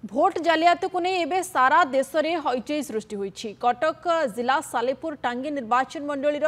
Vote जालियात को नहीं एबे सारा देश में हईचई सृष्टि होईछि। कटक जिला सालेपुर टांगी निर्वाचन मंडलीर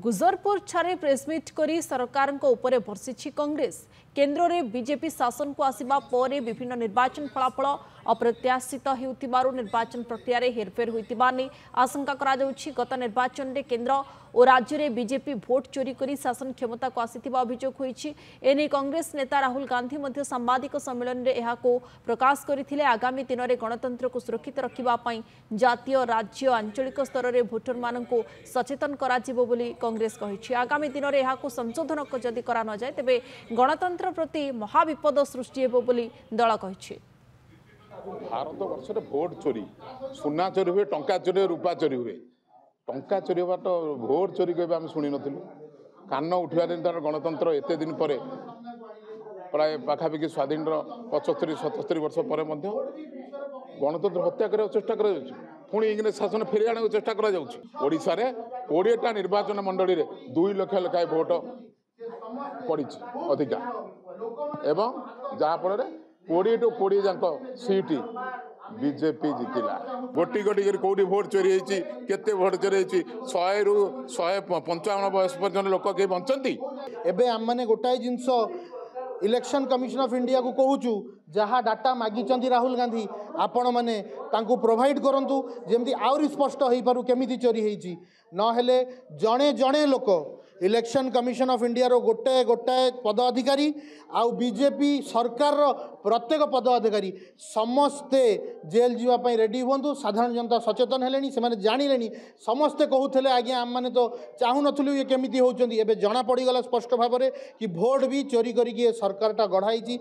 गुजरपुर ठारे प्रेसमिट करी सरकार को ऊपर बर्षिछि कांग्रेस। केंद्र में बीजेपी शासन को आसिबा परे विभिन्न निर्वाचन फलाफल अप्रत्याशित हेउतिबारु निर्वाचन प्रक्रिया रे हेरफेर होइतिबा नै आशंका करा जाउछि। गत निर्वाचन रे केंद्र और राज्य में बीजेपी भोट चोरी करी शासन क्षमता को आसिथिबा अभियोग होइछि। एने कांग्रेस नेता राहुल गांधी मध्य सांबादिक सम्मेलन रे एहाको प्रकाश करथिले। आगामी दिन में गणतंत्र को सुरक्षित रखिबा पई जातीय राज्य आंचलिक स्तर रे भोटर माननकु सचेतन करा जिवो बोली कांग्रेस कहिछि। आगामी दिन में एहाको संशोधन जदि करा न जाय तेबे गणतंत्र प्रति महाविपद सृष्टि हेबो बोली दल कहिछि। भारत वर्ष भोट चोरी सुना चोरी हुए, टंका चोरी हुए, रूपा चोरी हुए। टंका चोरी हुआ तो भोट चोरी के आम शुणी नु कान उठा गणतंत्र एत दिन पर प्राय पाखापाखि स्वाधीन 75-77 वर्ष पर गणतंत्र हत्या करने चेष्टा पुणी इंग्रेज शासन फेरी आने चेष्टा ओडिशा रे 20टा निर्वाचन मंडली रे 2 लाख लेखाएं भोट पड़ी अधिका एवं जहाँफल 20 टू 20 जाक सीट बीजेपी जितिला। गोटी गोटी कौटी भोट चोरी होती, केते भोट चोरी होती, 100 रू 155 बयस पर्यटन लोक कहीं बंचती। एबे आम मैंने गोटाए जिनस इलेक्शन कमिशन ऑफ इंडिया को कहूँ जहाँ डाटा मागिचंदी राहुल गांधी आपण मैंने तांको प्रोवाइड करंतु जेमती आउरी स्पष्ट हो पारु केमिति चोरी होईची नहेले जणे जणे लोक इलेक्शन कमिशन ऑफ इंडिया रो गोटे गोटाए पद अधिकारी आउ बीजेपी सरकार रो प्रत्येक पद अधिकारी समस्ते जेल जीवा पई रेडी हुंतु। साधारण जनता सचेतन हेलेनी, से माने जानिलेनी। समस्ते कहूथले आज्ञा आम माने तो चाहू नथुलु ये केमिति होउचंदी। एबे जना पड़ी गला स्पष्ट भाव में कि भोट भी चोरी करिके सरकारटा गढ़ाई।